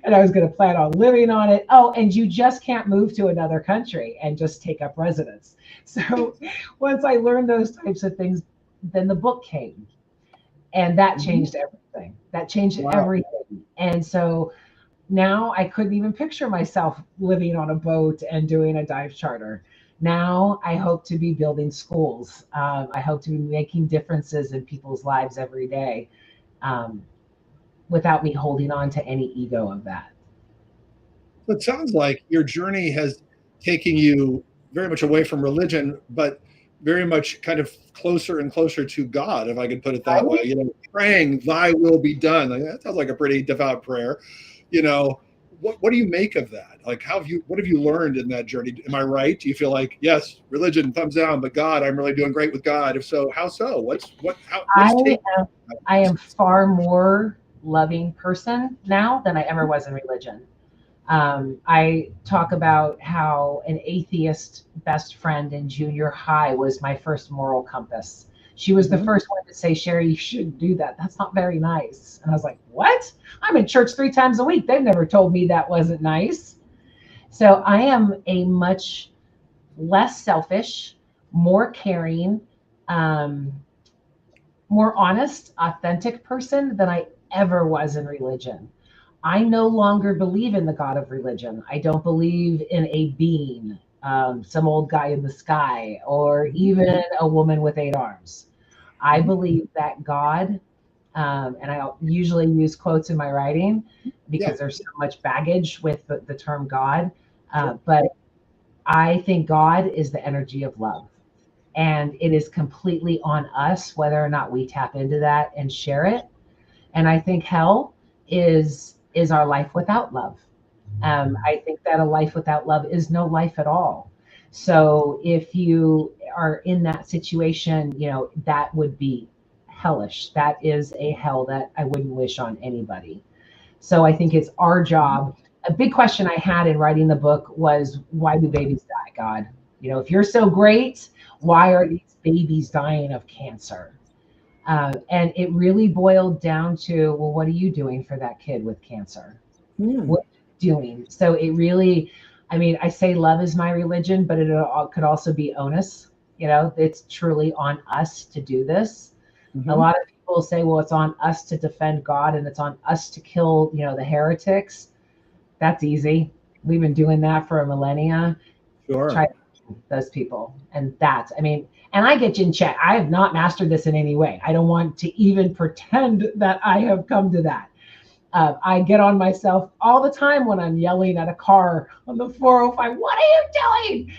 and I was going to plan on living on it. Oh, and you just can't move to another country and just take up residence. So once I learned those types of things, then the book came, and that changed everything. That changed everything. And so now I couldn't even picture myself living on a boat and doing a dive charter. Now I hope to be building schools. I hope to be making differences in people's lives every day, um, without me holding on to any ego of that. So it sounds like your journey has taken you very much away from religion, but very much kind of closer and closer to God, if I could put it that way. Right? You know, praying, "Thy will be done." Like, that sounds like a pretty devout prayer. You know, what do you make of that? Like, what have you learned in that journey? Am I right? Do you feel like, yes, religion, thumbs down, but God, I'm really doing great with God? If so, how so? What is I taking? am, I am far more loving person now than I ever was in religion. I talk about how an atheist best friend in junior high was my first moral compass. She was the Mhm. first one to say, Sherry, you shouldn't do that. That's not very nice. And I was like, what? I'm in church 3 times a week. They've never told me that wasn't nice. So I am a much less selfish, more caring, um, more honest, authentic person than I ever was in religion. I no longer believe in the God of religion. I don't believe in a being, some old guy in the sky, or even a woman with 8 arms. I Mhm. believe that God, and I usually use quotes in my writing Yeah, because there's so much baggage with the term God, sure. but I think God is the energy of love. And it is completely on us whether or not we tap into that and share it. And I think hell is our life without love. I think that a life without love is no life at all. So if you are in that situation, that would be hellish. That is a hell that I wouldn't wish on anybody. So I think it's our job. A big question I had in writing the book was, why do babies die, God? If you're so great, why are these babies dying of cancer? And it really boiled down to, well, what are you doing for that kid with cancer? Hmm. What are you doing? So it really, I mean, I say love is my religion, but it could also be onus. It's truly on us to do this. A Mhm. lot of people say, well, it's on us to defend God and it's on us to kill, the heretics. That's easy. We've been doing that for a millennia. Sure. Try those people. And I mean, and I get you in check. I have not mastered this in any way. I don't want to even pretend that I have come to that. I get on myself all the time when I'm yelling at a car on the 405, what are you doing?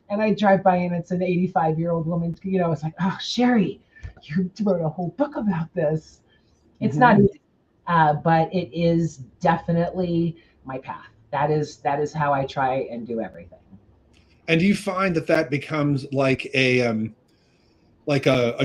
And I drive by and it's an 85-year-old woman, it's like, oh, Sherry, you wrote a whole book about this. It's not Mhm. easy, but it is definitely my path. That is how I try and do everything. And do you find that that becomes like a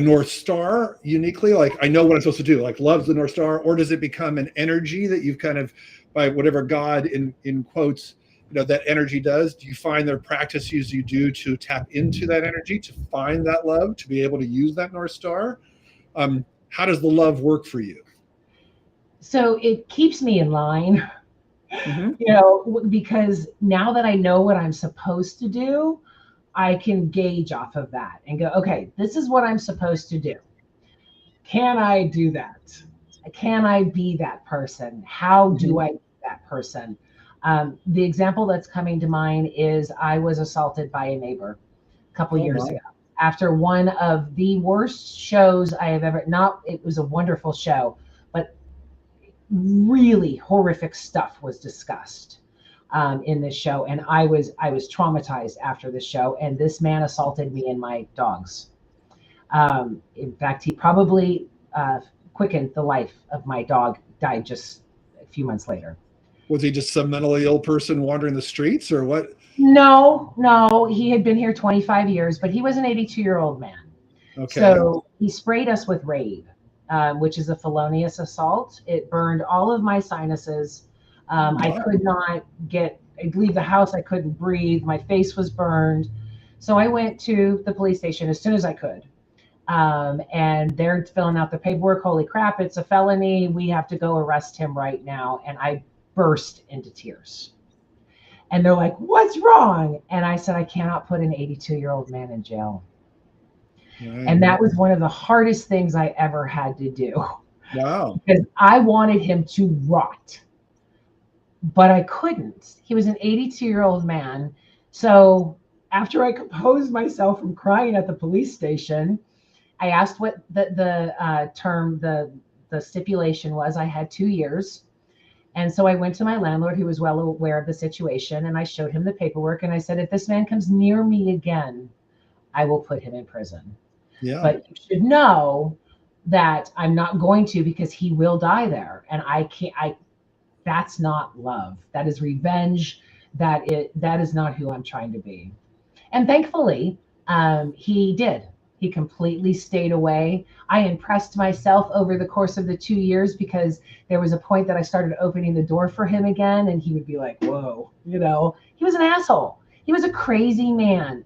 North Star uniquely? Like, I know what I'm supposed to do, like love's the North Star, or does it become an energy that you've kind of, by whatever God in quotes, that energy does? Do you find there are practices you do to tap into that energy, to find that love, to be able to use that North Star? How does the love work for you? So it keeps me in line, Hmm. because now that I know what I'm supposed to do, I can gauge off of that and go, okay, this is what I'm supposed to do. Can I do that? Can I be that person? How do Hmm. I be that person? The example that's coming to mind is I was assaulted by a neighbor a couple Oh years my. ago after one of the worst shows I have ever, not, it was a wonderful show, but really horrific stuff was discussed. in this show, and I was traumatized after the show. And this man assaulted me and my dogs. In fact, he probably quickened the life of my dog. Died just a few months later. Was he just some mentally ill person wandering the streets, or what? No, no, he had been here 25 years, but he was an 82-year-old man. Okay. So he sprayed us with Raid, which is a felonious assault. It burned all of my sinuses. I could not leave the house. I couldn't breathe. My face was burned. So I went to the police station as soon as I could. And they're filling out the paperwork. Holy crap, it's a felony. We have to go arrest him right now. And I burst into tears. And they're like, what's wrong? And I said, I cannot put an 82-year-old man in jail. Right. And that was one of the hardest things I ever had to do. Wow. Because I wanted him to rot, but I couldn't. He was an 82-year-old man. So after I composed myself from crying at the police station, I asked what the stipulation was. I had 2 years. And so I went to my landlord, who was well aware of the situation, and I showed him the paperwork. And I said, if this man comes near me again, I will put him in prison. Yeah. But you should know that I'm not going to, because he will die there. And that's not love. That is revenge. That is not who I'm trying to be. And thankfully, he did. He completely stayed away. I impressed myself over the course of the 2 years, because there was a point that I started opening the door for him again, and he would be like, whoa, he was an asshole. He was a crazy man.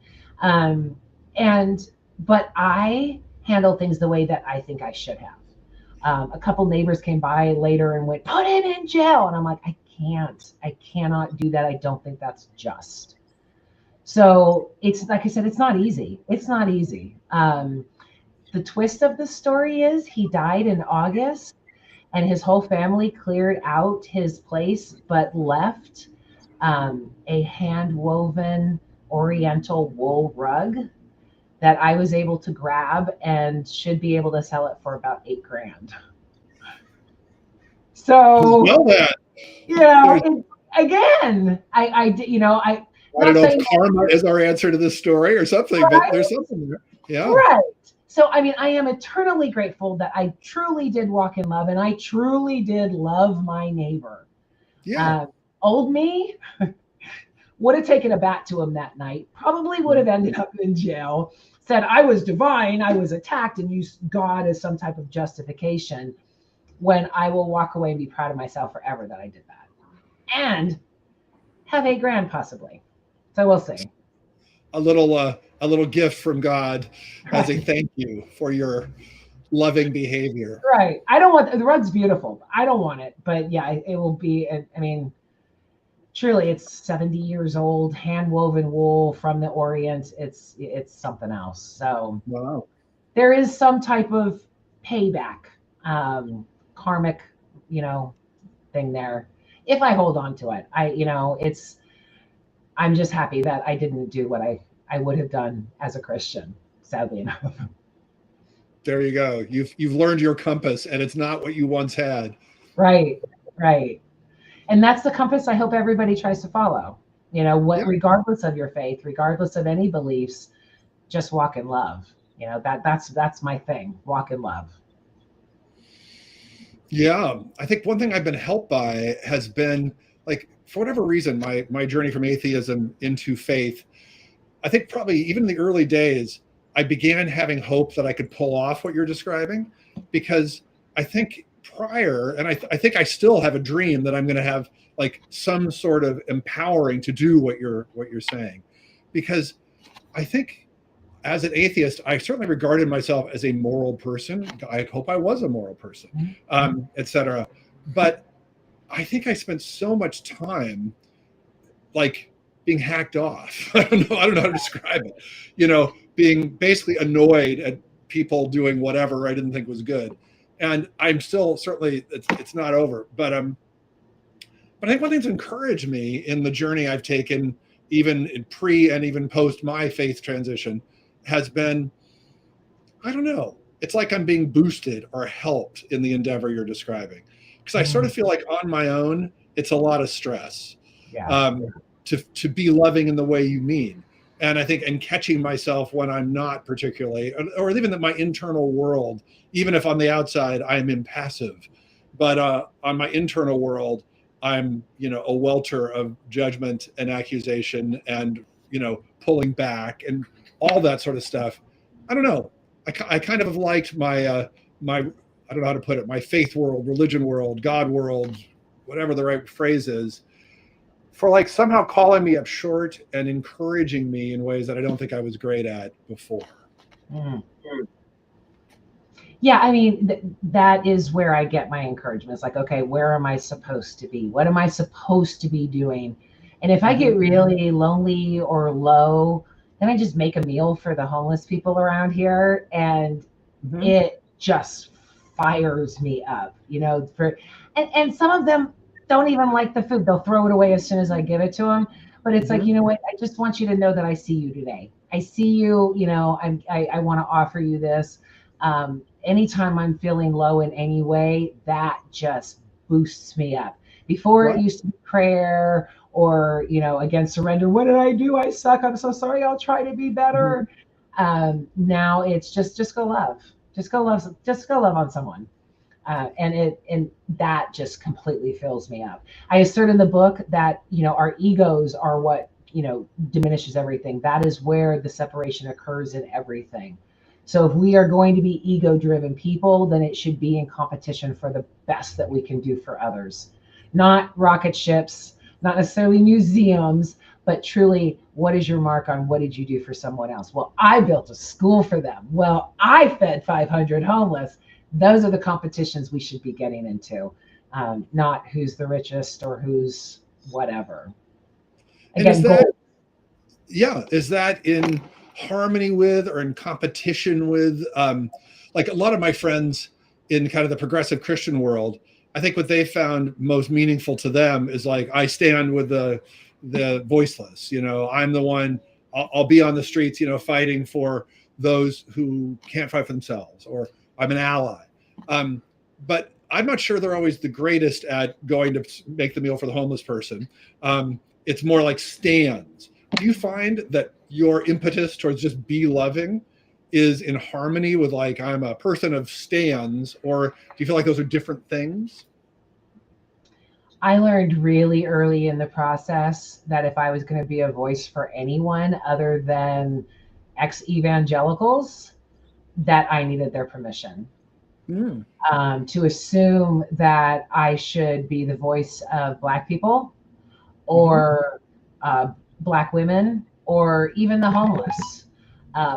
But I handled things the way that I think I should have. A couple neighbors came by later and went, put him in jail. And I'm like, I cannot do that. I don't think that's just. So it's like I said, it's not easy. It's not easy. The twist of the story is he died in August, and his whole family cleared out his place, but left a hand-woven Oriental wool rug that I was able to grab and should be able to sell it for about $8,000. So, again, I don't know if karma is our answer to this story or something, right? But there's something there. Yeah. Right. So, I mean, I am eternally grateful that I truly did walk in love, and I truly did love my neighbor. Yeah. Old me would have taken a bat to him that night, probably would have ended up in jail, said I was divine, I was attacked, and used God as some type of justification, when I will walk away and be proud of myself forever that I did that. And have $8,000 possibly. So we'll see. A little gift from God as a thank you for your loving behavior. Right. I don't want the rug's beautiful. I don't want it, but yeah, it will be. I mean, truly, it's 70 years old, hand woven wool from the Orient. It's something else. So wow, there is some type of payback, karmic, thing there. If I hold on to it, I'm just happy that I didn't do what I would have done as a Christian, sadly enough. There you go. You've learned your compass, and it's not what you once had. Right. And that's the compass I hope everybody tries to follow. Regardless of your faith, regardless of any beliefs, just walk in love. That's my thing. Walk in love. Yeah, I think one thing I've been helped by has been, like, for whatever reason, my journey from atheism into faith, I think probably even in the early days, I began having hope that I could pull off what you're describing, because I think prior, and I think I still have a dream that I'm going to have like some sort of empowering to do what you're saying, because I think as an atheist, I certainly regarded myself as a moral person. I hope I was a moral person, etc. But I think I spent so much time like being hacked off. I don't know how to describe it. Being basically annoyed at people doing whatever I didn't think was good. And I'm still, certainly it's not over, but I think one thing that's encouraged me in the journey I've taken, even in pre and even post my faith transition, has been, I don't know, it's like I'm being boosted or helped in the endeavor you're describing. Because I sort of feel like on my own, it's a lot of stress. Yeah. To be loving in the way you mean. And I think, and catching myself when I'm not particularly, or even that my internal world, even if on the outside I'm impassive, but on my internal world, I'm, a welter of judgment and accusation and, pulling back and all that sort of stuff. I don't know. I kind of liked my, I don't know how to put it, my faith world, religion world, God world, whatever the right phrase is, for like somehow calling me up short and encouraging me in ways that I don't think I was great at before. Mm. Yeah, I mean, that is where I get my encouragement. It's like, okay, where am I supposed to be? What am I supposed to be doing? And if I get really lonely or low, then I just make a meal for the homeless people around here, and it just fires me up, and some of them don't even like the food. They'll throw it away as soon as I give it to them. But it's like, you know what? I just want you to know that I see you today. I see you, I want to offer you this. Anytime I'm feeling low in any way, that just boosts me up. Before it used to be prayer or, again, surrender. What did I do? I suck. I'm so sorry. I'll try to be better. Now it's just go love. Just go love on someone. And that just completely fills me up. I assert in the book that, our egos are what, diminishes everything. That is where the separation occurs in everything. So if we are going to be ego-driven people, then it should be in competition for the best that we can do for others. Not rocket ships, not necessarily museums, but truly, what is your mark on what did you do for someone else? Well, I built a school for them. Well, I fed 500 homeless. Those are the competitions we should be getting into, not who's the richest or who's whatever. Again, is that in harmony with or in competition with, like a lot of my friends in kind of the progressive Christian world, I think what they found most meaningful to them is like, I stand with the voiceless, I'm the one, I'll be on the streets, fighting for those who can't fight for themselves, or I'm an ally. But I'm not sure they're always the greatest at going to make the meal for the homeless person. It's more like stands. Do you find that your impetus towards just be loving is in harmony with like, I'm a person of stands, or do you feel like those are different things? I learned really early in the process that if I was going to be a voice for anyone other than ex-evangelicals, that I needed their permission. To assume that I should be the voice of Black people or Black women or even the homeless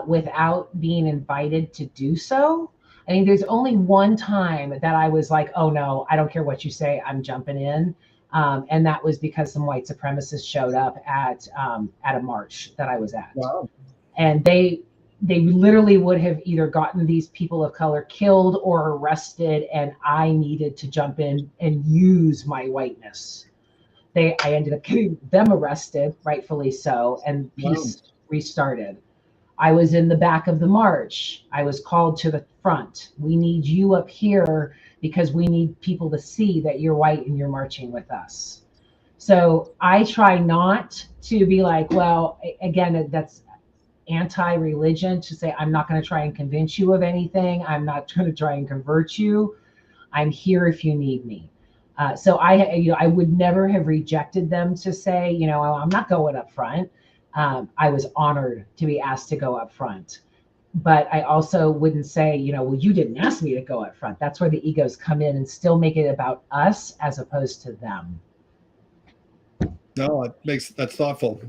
without being invited to do so. I mean, there's only one time that I was like, oh no, I don't care what you say, I'm jumping in. And that was because some white supremacists showed up at a march that I was at. Wow. And they literally would have either gotten these people of color killed or arrested, and I needed to jump in and use my whiteness. I ended up getting them arrested, rightfully so, and peace restarted. I was in the back of the march. I was called to the front. We need you up here because we need people to see that you're white and you're marching with us. So I try not to be like, well, again, that's anti-religion to say, I'm not going to try and convince you of anything. I'm not going to try and convert you. I'm here if you need me. So I would never have rejected them to say, I'm not going up front. I was honored to be asked to go up front. But I also wouldn't say, well, you didn't ask me to go up front. That's where the egos come in and still make it about us as opposed to them. No, that's thoughtful.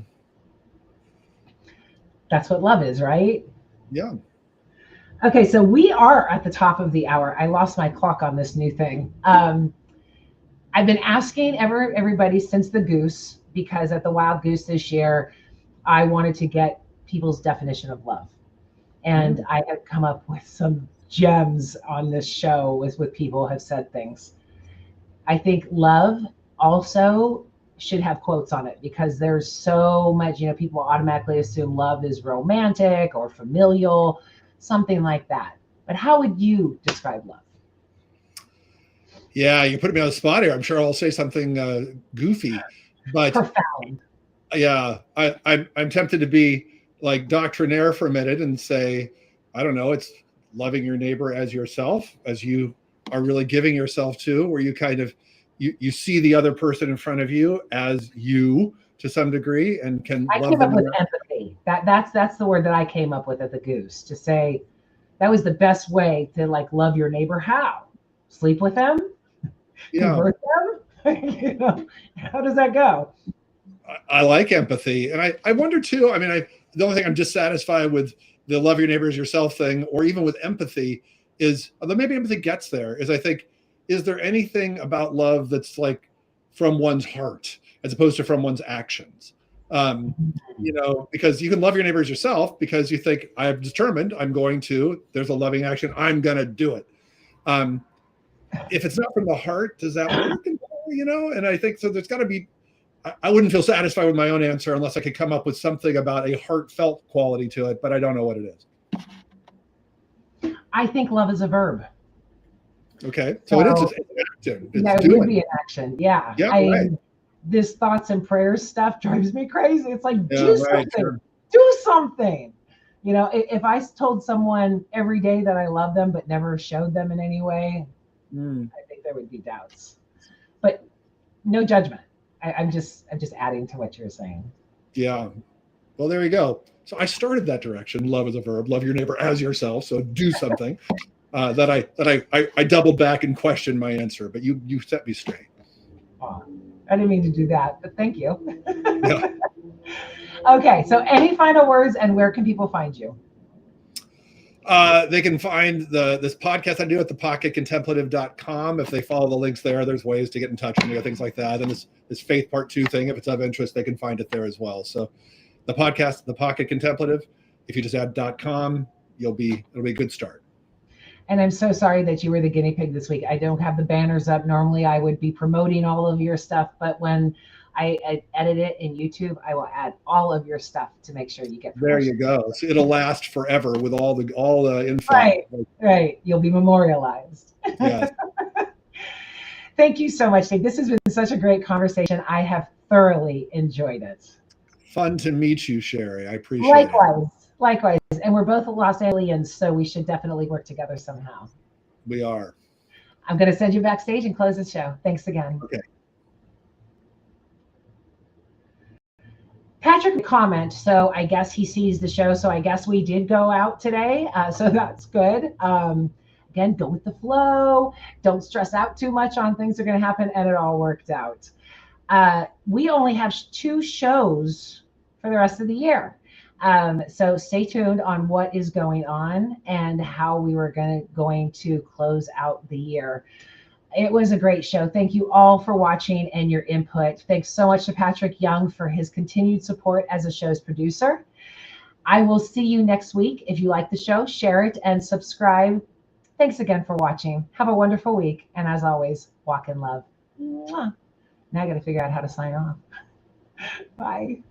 That's what love is, right? Yeah. Okay, so we are at the top of the hour. I lost my clock on this new thing. I've been asking everybody since the Goose, because at the Wild Goose this year, I wanted to get people's definition of love. And I have come up with some gems on this show with people have said things. I think love also should have quotes on it, because there's so much, people automatically assume love is romantic or familial, something like that. But how would you describe love? Yeah, you put me on the spot here. I'm sure I'll say something goofy. But Profound. yeah, I'm tempted to be like doctrinaire for a minute and say, I don't know, it's loving your neighbor as yourself, as you are really giving yourself to, where you kind of you see the other person in front of you as you to some degree and can I love came up them. with empathy. That's the word that I came up with at the Goose, to say that was the best way to like love your neighbor. How? Sleep with them? Yeah, Convert them? How does that go? I like empathy. And I wonder too, I mean, the only thing I'm dissatisfied with the love your neighbor as yourself thing, or even with empathy, is, although maybe empathy gets there, is I think, is there anything about love that's like from one's heart as opposed to from one's actions? Because you can love your neighbor as yourself because you think, I have determined there's a loving action, I'm going to do it. If it's not from the heart, does that work? And I think so. There's got to be, I wouldn't feel satisfied with my own answer unless I could come up with something about a heartfelt quality to it, but I don't know what it is. I think love is a verb. Okay, so it is an action. It's it doing. would be an action. Yeah. Right. This thoughts and prayers stuff drives me crazy. It's like, do something. Sure. Do something. If I told someone every day that I love them but never showed them in any way, I think there would be doubts. But no judgment. I'm just adding to what you're saying. Yeah. Well, there you go. So I started that direction. Love is a verb. Love your neighbor as yourself. So do something. That I doubled back and questioned my answer, but you set me straight. Oh, I didn't mean to do that, but thank you. Yeah. Okay. So any final words, and where can people find you? They can find this podcast I do at thepocketcontemplative.com. If they follow the links there, there's ways to get in touch with me or things like that. And this Faith Part 2 thing, if it's of interest, they can find it there as well. So the podcast, The Pocket Contemplative, if you just add .com, it'll be a good start. And I'm so sorry that you were the guinea pig this week. I don't have the banners up. Normally I would be promoting all of your stuff, but when I edit it in YouTube, I will add all of your stuff to make sure you get promotion. There you go. So it'll last forever with all the info. Right. You'll be memorialized. Yes. Thank you so much, Dave. This has been such a great conversation. I have thoroughly enjoyed it. Fun to meet you, Sherry. I appreciate it. Likewise. And we're both Los Aliens, so we should definitely work together somehow. We are. I'm going to send you backstage and close the show. Thanks again. Okay. Patrick comment, so I guess he sees the show. So I guess we did go out today. So that's good. Again, go with the flow. Don't stress out too much on things that are going to happen, and it all worked out. We only have 2 shows for the rest of the year. So stay tuned on what is going on and how we were going to close out the year. It was a great show. Thank you all for watching and your input. Thanks so much to Patrick Young for his continued support as a show's producer. I will see you next week. If you like the show, share it and subscribe. Thanks again for watching. Have a wonderful week. And as always, walk in love. Mwah. Now I got to figure out how to sign off. Bye.